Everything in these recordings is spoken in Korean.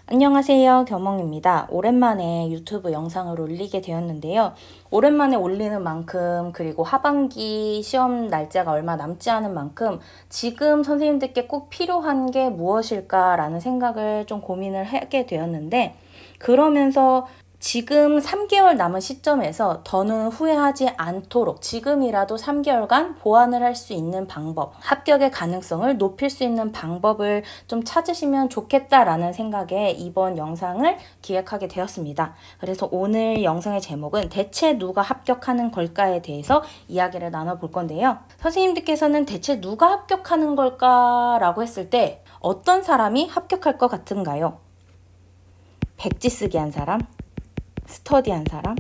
안녕하세요, 겨몽입니다. 오랜만에 유튜브 영상을 올리게 되었는데요. 오랜만에 올리는 만큼 그리고 하반기 시험 날짜가 얼마 남지 않은 만큼 지금 선생님들께 꼭 필요한 게 무엇일까라는 생각을 좀 고민을 하게 되었는데, 그러면서 지금 3개월 남은 시점에서 더는 후회하지 않도록 지금이라도 3개월간 보완을 할 수 있는 방법, 합격의 가능성을 높일 수 있는 방법을 좀 찾으시면 좋겠다라는 생각에 이번 영상을 기획하게 되었습니다. 그래서 오늘 영상의 제목은 대체 누가 합격하는 걸까에 대해서 이야기를 나눠볼 건데요. 선생님들께서는 대체 누가 합격하는 걸까라고 했을 때 어떤 사람이 합격할 것 같은가요? 백지 쓰기 한 사람? 스터디한 사람?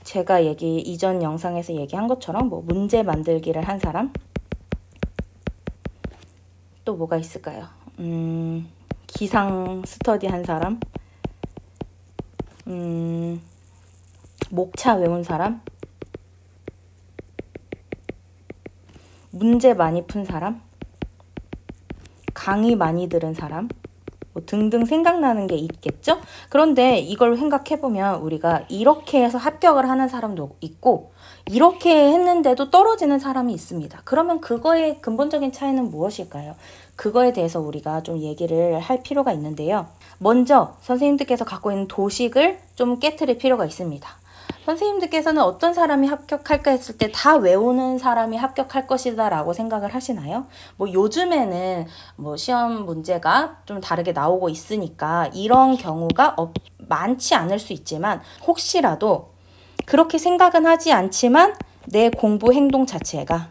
제가 이전 영상에서 얘기한 것처럼 문제 만들기를 한 사람? 또 뭐가 있을까요? 기상 스터디한 사람? 목차 외운 사람? 문제 많이 푼 사람? 강의 많이 들은 사람? 등등 생각나는 게 있겠죠? 그런데 이걸 생각해보면 우리가 이렇게 해서 합격을 하는 사람도 있고 이렇게 했는데도 떨어지는 사람이 있습니다. 그러면 그거의 근본적인 차이는 무엇일까요? 그거에 대해서 우리가 좀 얘기를 할 필요가 있는데요. 먼저 선생님들께서 갖고 있는 도식을 좀 깨트릴 필요가 있습니다. 선생님들께서는 어떤 사람이 합격할까 했을 때 다 외우는 사람이 합격할 것이다 라고 생각을 하시나요? 요즘에는 시험 문제가 좀 다르게 나오고 있으니까 이런 경우가 많지 않을 수 있지만, 혹시라도 그렇게 생각은 하지 않지만 내 공부 행동 자체가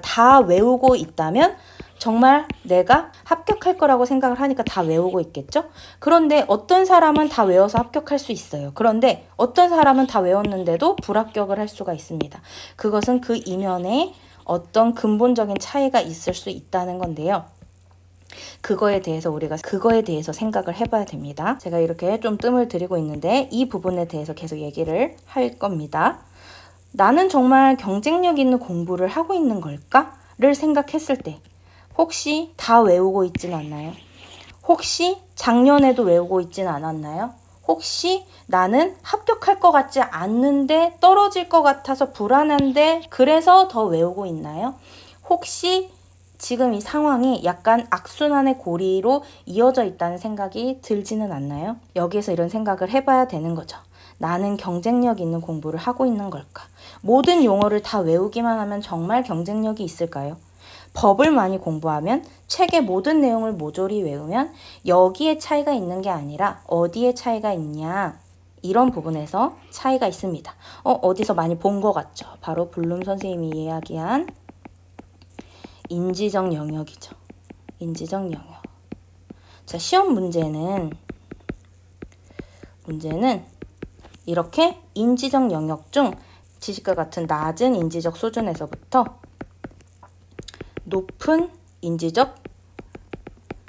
다 외우고 있다면 정말 내가 합격할 거라고 생각을 하니까 다 외우고 있겠죠? 그런데 어떤 사람은 다 외워서 합격할 수 있어요. 그런데 어떤 사람은 다 외웠는데도 불합격을 할 수가 있습니다. 그것은 그 이면에 어떤 근본적인 차이가 있을 수 있다는 건데요. 그거에 대해서 생각을 해봐야 됩니다. 제가 이렇게 좀 뜸을 들이고 있는데 이 부분에 대해서 계속 얘기를 할 겁니다. 나는 정말 경쟁력 있는 공부를 하고 있는 걸까?를 생각했을 때 혹시 다 외우고 있진 않나요? 혹시 작년에도 외우고 있진 않았나요? 혹시 나는 합격할 것 같지 않는데 떨어질 것 같아서 불안한데 그래서 더 외우고 있나요? 혹시 지금 이 상황이 약간 악순환의 고리로 이어져 있다는 생각이 들지는 않나요? 여기에서 이런 생각을 해봐야 되는 거죠. 나는 경쟁력 있는 공부를 하고 있는 걸까? 모든 용어를 다 외우기만 하면 정말 경쟁력이 있을까요? 법을 많이 공부하면, 책의 모든 내용을 모조리 외우면 여기에 차이가 있는 게 아니라 어디에 차이가 있냐, 이런 부분에서 차이가 있습니다. 어디서 많이 본 것 같죠? 바로 블룸 선생님이 이야기한 인지적 영역이죠. 인지적 영역. 자, 시험 문제는 이렇게 인지적 영역 중 지식과 같은 낮은 인지적 수준에서부터 높은 인지적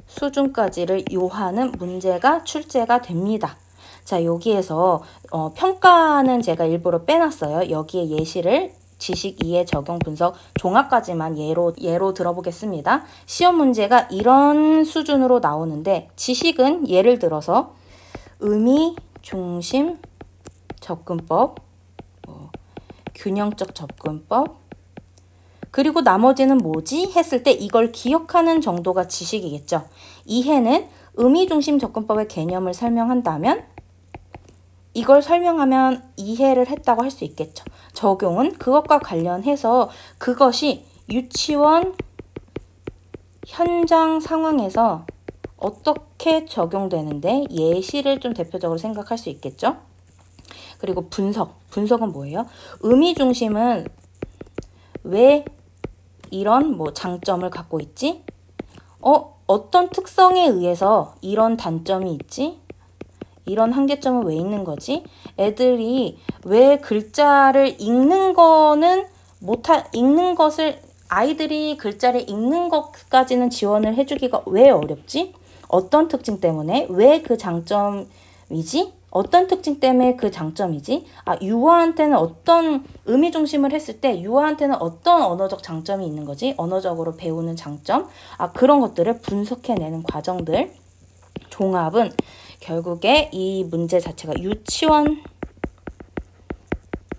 수준까지를 요하는 문제가 출제가 됩니다. 자, 여기에서 평가는 제가 일부러 빼놨어요. 여기에 예시를 지식, 이해, 적용, 분석, 종합까지만 예로 들어보겠습니다. 시험 문제가 이런 수준으로 나오는데, 지식은 예를 들어서 의미, 중심, 접근법, 균형적 접근법, 그리고 나머지는 뭐지? 했을 때 이걸 기억하는 정도가 지식이겠죠. 이해는 의미중심 접근법의 개념을 설명한다면 이걸 설명하면 이해를 했다고 할 수 있겠죠. 적용은 그것과 관련해서 그것이 유치원 현장 상황에서 어떻게 적용되는데 예시를 좀 대표적으로 생각할 수 있겠죠. 그리고 분석은 뭐예요? 의미중심은 왜 이런 장점을 갖고 있지? 어떤 특성에 의해서 이런 단점이 있지? 이런 한계점은 왜 있는 거지? 애들이 왜 글자를 아이들이 글자를 읽는 것까지는 지원을 해주기가 왜 어렵지? 어떤 특징 때문에? 왜 그 장점이지? 어떤 특징 때문에 그 장점이지? 유아한테는 어떤 의미 중심을 했을 때 유아한테는 어떤 언어적 장점이 있는 거지? 언어적으로 배우는 장점? 그런 것들을 분석해내는 과정들. 종합은 결국에 이 문제 자체가 유치원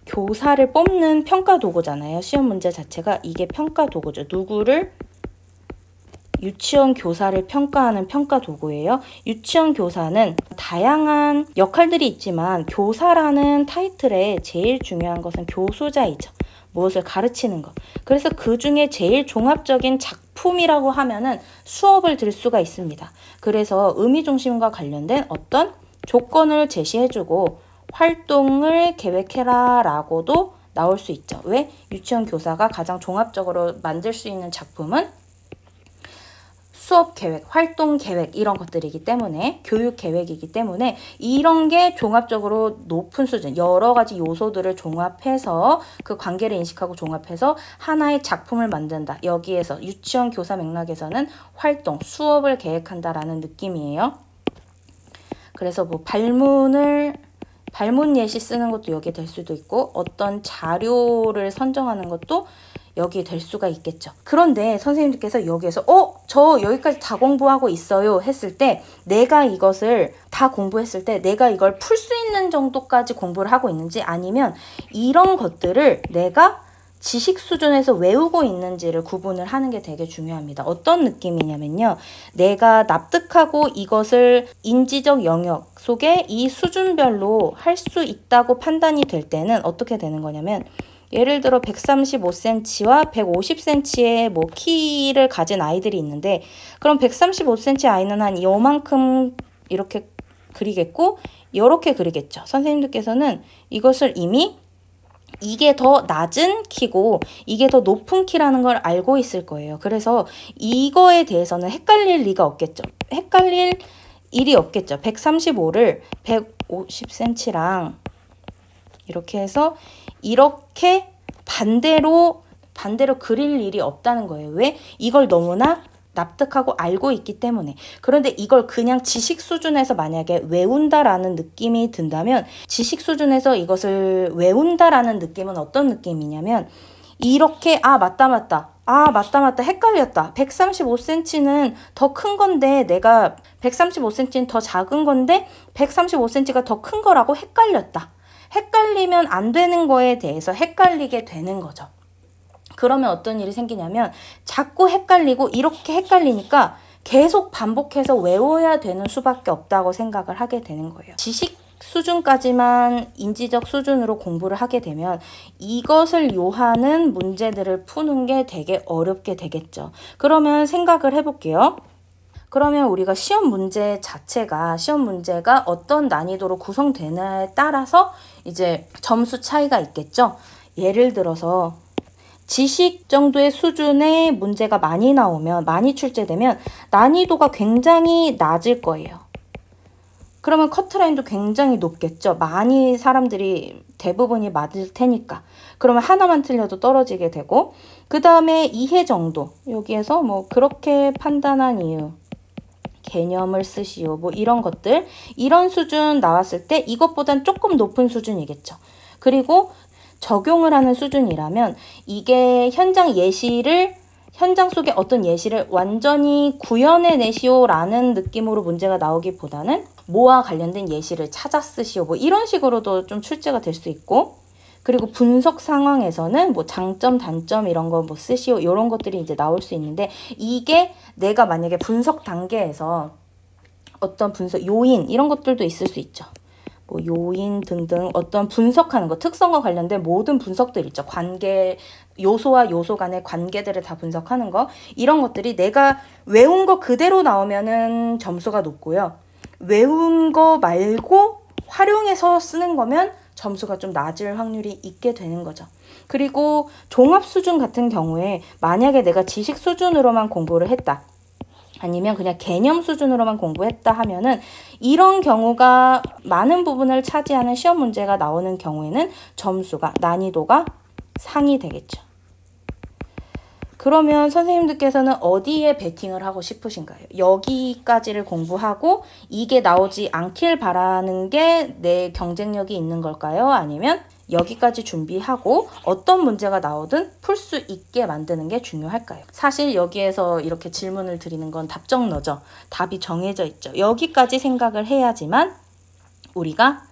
교사를 뽑는 평가 도구잖아요. 시험 문제 자체가 이게 평가 도구죠. 누구를? 유치원 교사를 평가하는 평가 도구예요. 유치원 교사는 다양한 역할들이 있지만 교사라는 타이틀에 제일 중요한 것은 교수자이죠. 무엇을 가르치는 것. 그래서 그 중에 제일 종합적인 작품이라고 하면은 수업을 들 수가 있습니다. 그래서 의미 중심과 관련된 어떤 조건을 제시해주고 활동을 계획해라 라고도 나올 수 있죠. 왜? 유치원 교사가 가장 종합적으로 만들 수 있는 작품은 수업 계획, 활동 계획 이런 것들이기 때문에 교육 계획이기 때문에 이런 게 종합적으로 높은 수준, 여러 가지 요소들을 종합해서 그 관계를 인식하고 종합해서 하나의 작품을 만든다. 여기에서 유치원 교사 맥락에서는 활동, 수업을 계획한다라는 느낌이에요. 그래서 뭐 발문 예시 쓰는 것도 여기에 될 수도 있고 어떤 자료를 선정하는 것도 여기에 될 수가 있겠죠. 그런데 선생님들께서 여기에서 저 여기까지 다 공부하고 있어요 했을 때 내가 이것을 다 공부했을 때 내가 이걸 풀 수 있는 정도까지 공부를 하고 있는지 아니면 이런 것들을 내가 지식 수준에서 외우고 있는지를 구분을 하는 게 되게 중요합니다. 어떤 느낌이냐면요. 내가 납득하고 이것을 인지적 영역 속에 이 수준별로 할 수 있다고 판단이 될 때는 어떻게 되는 거냐면 예를 들어 135cm와 150cm의 뭐 키를 가진 아이들이 있는데 그럼 135cm 아이는 한 요만큼 이렇게 그리겠고 요렇게 그리겠죠. 선생님들께서는 이것을 이미 이게 더 낮은 키고 이게 더 높은 키라는 걸 알고 있을 거예요. 그래서 이거에 대해서는 헷갈릴 리가 없겠죠. 헷갈릴 일이 없겠죠. 135를 150cm랑 이렇게 해서 이렇게 반대로 그릴 일이 없다는 거예요. 왜? 이걸 너무나 납득하고 알고 있기 때문에. 그런데 이걸 그냥 지식 수준에서 만약에 외운다라는 느낌이 든다면 지식 수준에서 이것을 외운다라는 느낌은 어떤 느낌이냐면 이렇게 맞다 헷갈렸다. 135cm는 더 큰 건데 내가 135cm는 더 작은 건데 135cm가 더 큰 거라고 헷갈렸다. 헷갈리면 안 되는 거에 대해서 헷갈리게 되는 거죠. 그러면 어떤 일이 생기냐면 자꾸 헷갈리고 이렇게 헷갈리니까 계속 반복해서 외워야 되는 수밖에 없다고 생각을 하게 되는 거예요. 지식 수준까지만 인지적 수준으로 공부를 하게 되면 이것을 요하는 문제들을 푸는 게 되게 어렵게 되겠죠. 그러면 생각을 해볼게요. 그러면 우리가 시험 문제가 어떤 난이도로 구성되느냐에 따라서 이제 점수 차이가 있겠죠. 예를 들어서 지식 정도의 수준의 문제가 많이 출제되면 난이도가 굉장히 낮을 거예요. 그러면 커트라인도 굉장히 높겠죠. 많이 사람들이 대부분이 맞을 테니까. 그러면 하나만 틀려도 떨어지게 되고 그 다음에 이해 정도 여기에서 뭐 그렇게 판단한 이유 개념을 쓰시오. 뭐 이런 것들. 이런 수준 나왔을 때 이것보단 조금 높은 수준이겠죠. 그리고 적용을 하는 수준이라면 이게 현장 속의 어떤 예시를 완전히 구현해내시오라는 느낌으로 문제가 나오기보다는 뭐와 관련된 예시를 찾아 쓰시오. 뭐 이런 식으로도 좀 출제가 될 수 있고 그리고 분석 상황에서는 뭐 장점, 단점 이런 거 뭐 쓰시오. 이런 것들이 이제 나올 수 있는데 이게 내가 만약에 분석 단계에서 어떤 분석 요인 이런 것들도 있을 수 있죠. 뭐 요인 등등 어떤 분석하는 거 특성과 관련된 모든 분석들 있죠. 관계 요소와 요소 간의 관계들을 다 분석하는 거 이런 것들이 내가 외운 거 그대로 나오면은 점수가 높고요. 외운 거 말고 활용해서 쓰는 거면 점수가 좀 낮을 확률이 있게 되는 거죠. 그리고 종합 수준 같은 경우에 만약에 내가 지식 수준으로만 공부를 했다. 아니면 그냥 개념 수준으로만 공부했다 하면은 이런 경우가 많은 부분을 차지하는 시험 문제가 나오는 경우에는 난이도가 상이 되겠죠. 그러면 선생님들께서는 어디에 베팅을 하고 싶으신가요? 여기까지를 공부하고 이게 나오지 않길 바라는 게 내 경쟁력이 있는 걸까요? 아니면 여기까지 준비하고 어떤 문제가 나오든 풀 수 있게 만드는 게 중요할까요? 사실 여기에서 이렇게 질문을 드리는 건 답정너죠. 답이 정해져 있죠. 여기까지 생각을 해야지만 우리가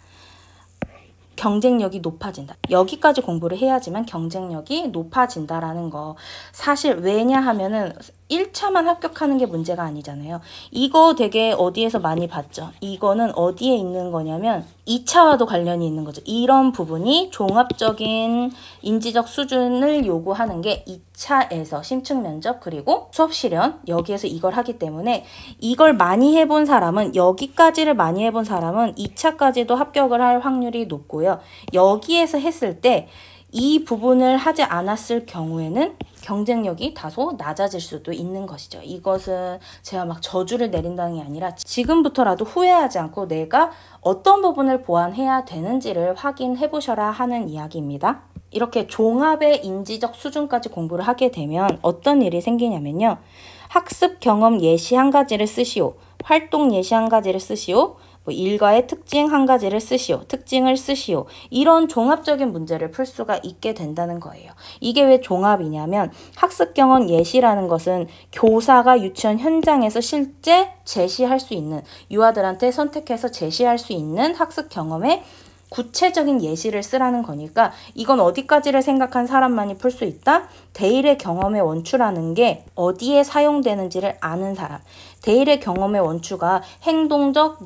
경쟁력이 높아진다. 여기까지 공부를 해야지만 경쟁력이 높아진다라는 거. 사실 왜냐 하면은 1차만 합격하는 게 문제가 아니잖아요. 이거 되게 어디에서 많이 봤죠. 이거는 어디에 있는 거냐면 2차와도 관련이 있는 거죠. 이런 부분이 종합적인 인지적 수준을 요구하는 게 2차에서 심층 면접 그리고 수업 실현 여기에서 이걸 하기 때문에 이걸 많이 해본 사람은 여기까지를 많이 해본 사람은 2차까지도 합격을 할 확률이 높고요. 여기에서 했을 때 이 부분을 하지 않았을 경우에는 경쟁력이 다소 낮아질 수도 있는 것이죠. 이것은 제가 막 저주를 내린다는 게 아니라 지금부터라도 후회하지 않고 내가 어떤 부분을 보완해야 되는지를 확인해 보셔라 하는 이야기입니다. 이렇게 종합의 인지적 수준까지 공부를 하게 되면 어떤 일이 생기냐면요. 학습 경험 예시 한 가지를 쓰시오. 활동 예시 한 가지를 쓰시오. 일과의 특징 한 가지를 쓰시오. 특징을 쓰시오. 이런 종합적인 문제를 풀 수가 있게 된다는 거예요. 이게 왜 종합이냐면 학습 경험 예시라는 것은 교사가 유치원 현장에서 실제 제시할 수 있는 유아들한테 선택해서 제시할 수 있는 학습 경험의 구체적인 예시를 쓰라는 거니까 이건 어디까지를 생각한 사람만이 풀 수 있다? 대일의 경험의 원추라는 게 어디에 사용되는지를 아는 사람. 대일의 경험의 원추가 행동적,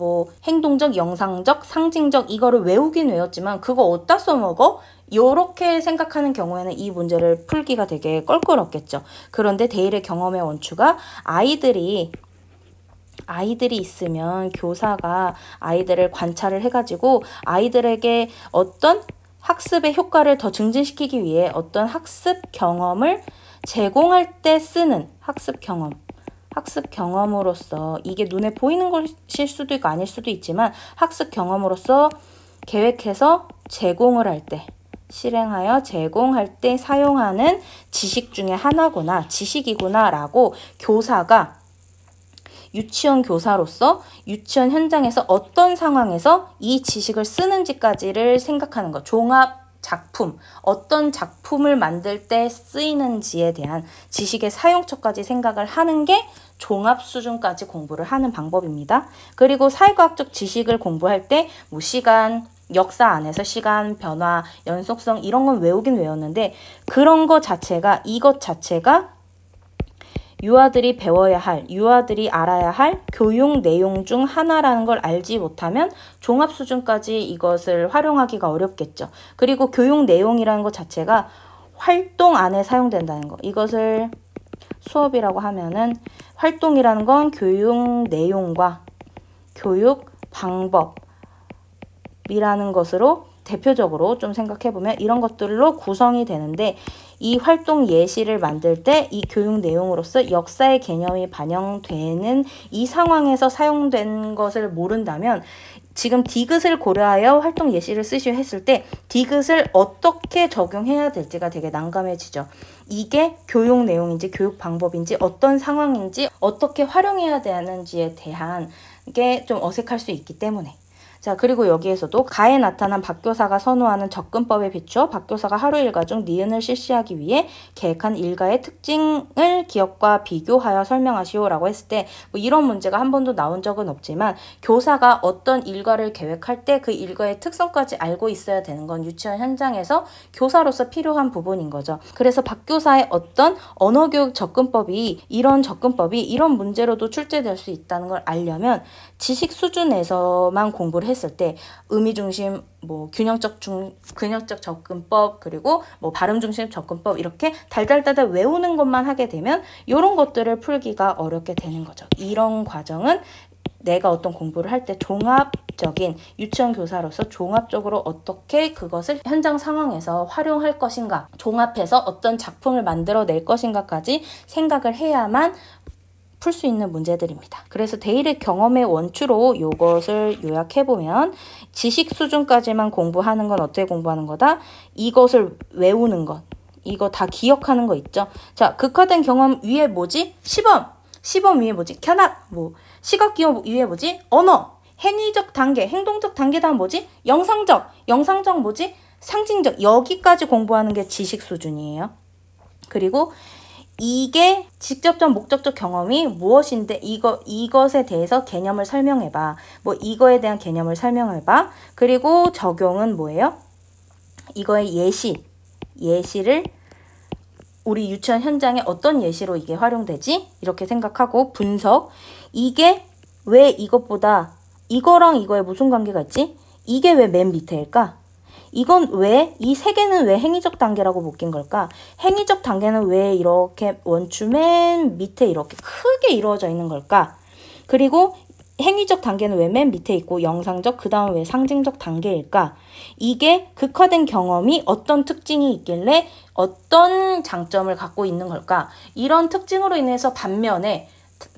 영상적, 상징적 이거를 외우긴 외웠지만 그거 어디다 써먹어? 요렇게 생각하는 경우에는 이 문제를 풀기가 되게 껄끄럽겠죠. 그런데 대일의 경험의 원추가 아이들이 있으면 교사가 아이들을 관찰을 해가지고 아이들에게 어떤 학습의 효과를 더 증진시키기 위해 어떤 학습 경험을 제공할 때 쓰는 학습 경험으로서 이게 눈에 보이는 것일 수도 있고 아닐 수도 있지만 학습 경험으로서 계획해서 제공을 할 때 실행하여 제공할 때 사용하는 지식 중에 하나구나, 지식이구나 라고 교사가 유치원 교사로서 유치원 현장에서 어떤 상황에서 이 지식을 쓰는지까지를 생각하는 것. 종합 작품, 어떤 작품을 만들 때 쓰이는지에 대한 지식의 사용처까지 생각을 하는 게 종합 수준까지 공부를 하는 방법입니다. 그리고 사회과학적 지식을 공부할 때 시간, 역사 안에서 시간, 변화, 연속성 이런 건 외우긴 외웠는데 그런 거 자체가 이것 자체가 유아들이 배워야 할, 유아들이 알아야 할 교육 내용 중 하나라는 걸 알지 못하면 종합 수준까지 이것을 활용하기가 어렵겠죠. 그리고 교육 내용이라는 것 자체가 활동 안에 사용된다는 거. 이것을 수업이라고 하면은 활동이라는 건 교육 내용과 교육 방법이라는 것으로 대표적으로 좀 생각해보면 이런 것들로 구성이 되는데 이 활동 예시를 만들 때 이 교육 내용으로서 역사의 개념이 반영되는 이 상황에서 사용된 것을 모른다면 지금 디귿을 고려하여 활동 예시를 쓰시오 했을 때 디귿을 어떻게 적용해야 될지가 되게 난감해지죠. 이게 교육 내용인지 교육 방법인지 어떤 상황인지 어떻게 활용해야 되는지에 대한 게 좀 어색할 수 있기 때문에 자, 그리고 여기에서도 가에 나타난 박교사가 선호하는 접근법에 비추어 박교사가 하루 일과 중 니은을 실시하기 위해 계획한 일과의 특징을 기억과 비교하여 설명하시오라고 했을 때 이런 문제가 한 번도 나온 적은 없지만 교사가 어떤 일과를 계획할 때 그 일과의 특성까지 알고 있어야 되는 건 유치원 현장에서 교사로서 필요한 부분인 거죠. 그래서 박교사의 어떤 언어교육 접근법이 이런 문제로도 출제될 수 있다는 걸 알려면 지식 수준에서만 공부를 했을 때 의미 중심, 균형적 접근법 그리고 발음 중심 접근법 이렇게 달달달달 외우는 것만 하게 되면 이런 것들을 풀기가 어렵게 되는 거죠. 이런 과정은 내가 어떤 공부를 할 때 종합적인 유치원 교사로서 종합적으로 어떻게 그것을 현장 상황에서 활용할 것인가, 종합해서 어떤 작품을 만들어낼 것인가까지 생각을 해야만 풀 수 있는 문제들입니다. 그래서 대일의 경험의 원추로 이것을 요약해보면 지식 수준까지만 공부하는 건 어떻게 공부하는 거다? 이것을 외우는 것. 이거 다 기억하는 거 있죠? 자, 극화된 경험 위에 뭐지? 시범. 시범 위에 뭐지? 견학. 뭐 시각 기억 위에 뭐지? 언어. 행위적 단계, 행동적 단계 다음 뭐지? 영상적. 영상적 뭐지? 상징적. 여기까지 공부하는 게 지식 수준이에요. 그리고 이게 직접적 목적적 경험이 무엇인데 이것에 대해서 개념을 설명해봐. 뭐 이거에 대한 개념을 설명해봐. 그리고 적용은 뭐예요? 이거의 예시를 우리 유치원 현장에 어떤 예시로 이게 활용되지? 이렇게 생각하고 분석. 이게 왜 이것보다 이거랑 이거에 무슨 관계가 있지? 이게 왜 맨 밑에일까? 이건 왜, 이 세 개는 왜 행위적 단계라고 묶인 걸까? 행위적 단계는 왜 이렇게 원추 맨 밑에 이렇게 크게 이루어져 있는 걸까? 그리고 행위적 단계는 왜 맨 밑에 있고 영상적, 그 다음 왜 상징적 단계일까? 이게 극화된 경험이 어떤 특징이 있길래 어떤 장점을 갖고 있는 걸까? 이런 특징으로 인해서 반면에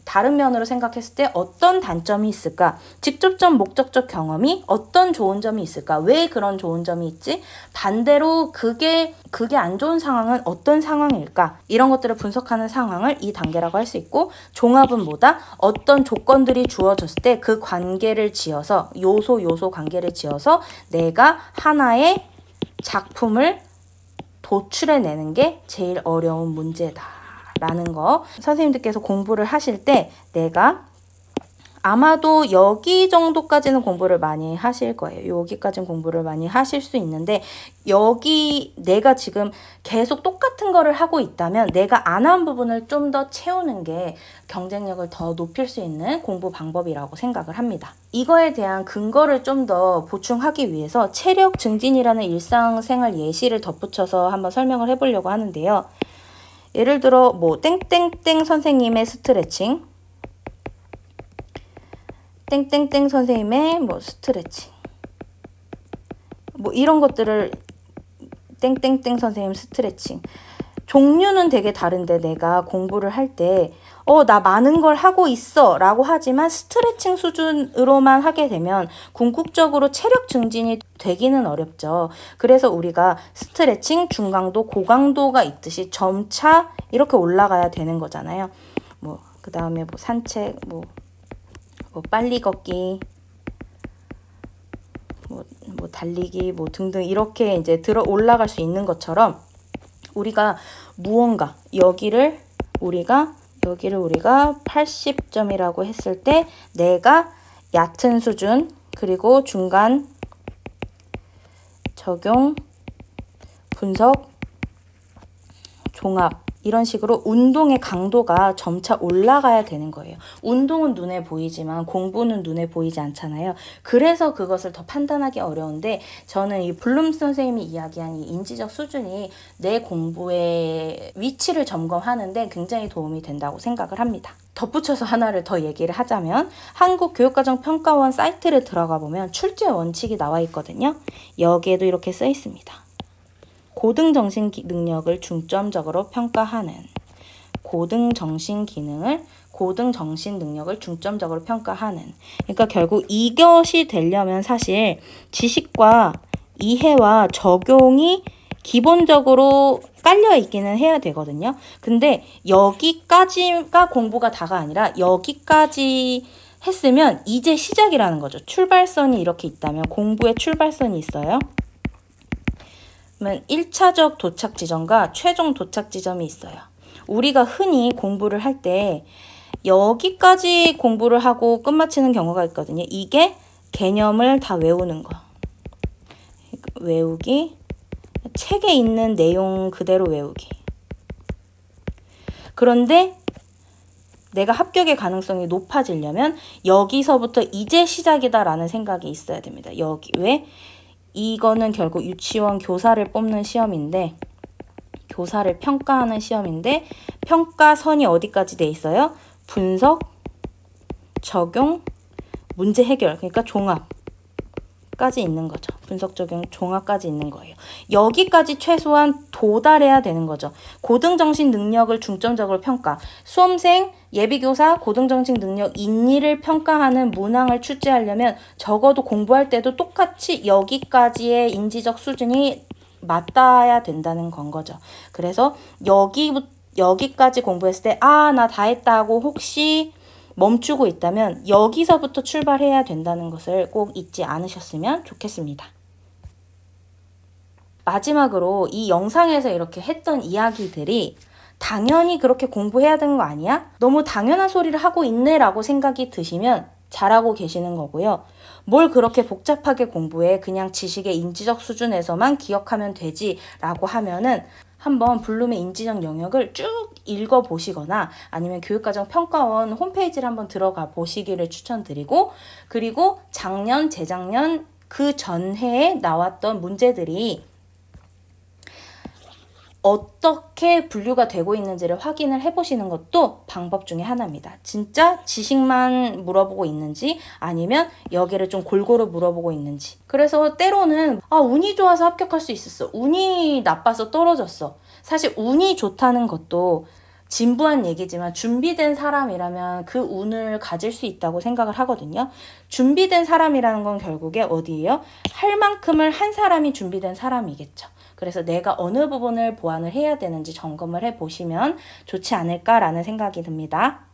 다른 면으로 생각했을 때 어떤 단점이 있을까? 직접적 목적적 경험이 어떤 좋은 점이 있을까? 왜 그런 좋은 점이 있지? 반대로 그게 안 좋은 상황은 어떤 상황일까? 이런 것들을 분석하는 상황을 이 단계라고 할 수 있고, 종합은 뭐다? 어떤 조건들이 주어졌을 때 그 관계를 지어서 요소 관계를 지어서 내가 하나의 작품을 도출해내는 게 제일 어려운 문제다 라는 거. 선생님들께서 공부를 하실 때 내가 아마도 여기 정도까지는 공부를 많이 하실 거예요. 여기까지는 공부를 많이 하실 수 있는데, 여기 내가 지금 계속 똑같은 거를 하고 있다면 내가 안 한 부분을 좀 더 채우는 게 경쟁력을 더 높일 수 있는 공부 방법이라고 생각을 합니다. 이거에 대한 근거를 좀 더 보충하기 위해서 체력 증진이라는 일상생활 예시를 덧붙여서 한번 설명을 해보려고 하는데요. 예를 들어 뭐 땡땡땡 선생님의 스트레칭, 땡땡땡 선생님의 뭐 스트레칭, 뭐 이런 것들을 땡땡땡 선생님 스트레칭 종류는 되게 다른데 내가 공부를 할 때 나 많은 걸 하고 있어 라고 하지만 스트레칭 수준으로만 하게 되면 궁극적으로 체력 증진이 되기는 어렵죠. 그래서 우리가 스트레칭 중강도 고강도가 있듯이 점차 이렇게 올라가야 되는 거잖아요. 뭐 그 다음에 뭐 산책, 뭐 빨리 걷기, 뭐 달리기, 뭐 등등 이렇게 이제 올라갈 수 있는 것처럼 우리가 무언가 여기를 우리가 80점이라고 했을 때 내가 얕은 수준, 그리고 중간, 적용, 분석, 종합, 이런 식으로 운동의 강도가 점차 올라가야 되는 거예요. 운동은 눈에 보이지만 공부는 눈에 보이지 않잖아요. 그래서 그것을 더 판단하기 어려운데, 저는 이 블룸 선생님이 이야기한 이 인지적 수준이 내 공부의 위치를 점검하는데 굉장히 도움이 된다고 생각을 합니다. 덧붙여서 하나를 더 얘기를 하자면, 한국교육과정평가원 사이트를 들어가 보면 출제 원칙이 나와 있거든요. 여기에도 이렇게 써 있습니다. 고등정신 능력을 중점적으로 평가하는, 고등정신 능력을 중점적으로 평가하는. 그러니까 결국 이것이 되려면 사실 지식과 이해와 적용이 기본적으로 깔려 있기는 해야 되거든요. 근데 여기까지가 공부가 다가 아니라 여기까지 했으면 이제 시작이라는 거죠. 출발선이 이렇게 있다면 공부의 출발선이 있어요. 그러면 1차적 도착 지점과 최종 도착 지점이 있어요. 우리가 흔히 공부를 할 때 여기까지 공부를 하고 끝마치는 경우가 있거든요. 이게 개념을 다 외우는 거. 외우기, 책에 있는 내용 그대로 외우기. 그런데 내가 합격의 가능성이 높아지려면 여기서부터 이제 시작이다라는 생각이 있어야 됩니다. 여기 왜? 이거는 결국 유치원 교사를 뽑는 시험인데, 교사를 평가하는 시험인데, 평가선이 어디까지 돼 있어요? 분석, 적용, 문제 해결, 그러니까 종합까지 있는 거죠. 분석, 적용, 종합까지 있는 거예요. 여기까지 최소한 도달해야 되는 거죠. 고등정신 능력을 중점적으로 평가. 수험생, 예비교사, 고등정신 능력 인리를 평가하는 문항을 출제하려면 적어도 공부할 때도 똑같이 여기까지의 인지적 수준이 맞닿아야 된다는 건 거죠. 그래서 여기까지 공부했을 때 나 다 했다 하고 혹시 멈추고 있다면 여기서부터 출발해야 된다는 것을 꼭 잊지 않으셨으면 좋겠습니다. 마지막으로 이 영상에서 이렇게 했던 이야기들이 당연히 그렇게 공부해야 되는 거 아니야? 너무 당연한 소리를 하고 있네 라고 생각이 드시면 잘하고 계시는 거고요. 뭘 그렇게 복잡하게 공부해, 그냥 지식의 인지적 수준에서만 기억하면 되지 라고 하면은 한번 블룸의 인지적 영역을 쭉 읽어보시거나 아니면 교육과정평가원 홈페이지를 한번 들어가 보시기를 추천드리고, 그리고 작년, 재작년 그 전해에 나왔던 문제들이 어떻게 분류가 되고 있는지를 확인을 해보시는 것도 방법 중에 하나입니다. 진짜 지식만 물어보고 있는지 아니면 여기를 좀 골고루 물어보고 있는지. 그래서 때로는 운이 좋아서 합격할 수 있었어. 운이 나빠서 떨어졌어. 사실 운이 좋다는 것도 진부한 얘기지만 준비된 사람이라면 그 운을 가질 수 있다고 생각을 하거든요. 준비된 사람이라는 건 결국에 어디예요? 할 만큼을 한 사람이 준비된 사람이겠죠. 그래서 내가 어느 부분을 보완을 해야 되는지 점검을 해보시면 좋지 않을까라는 생각이 듭니다.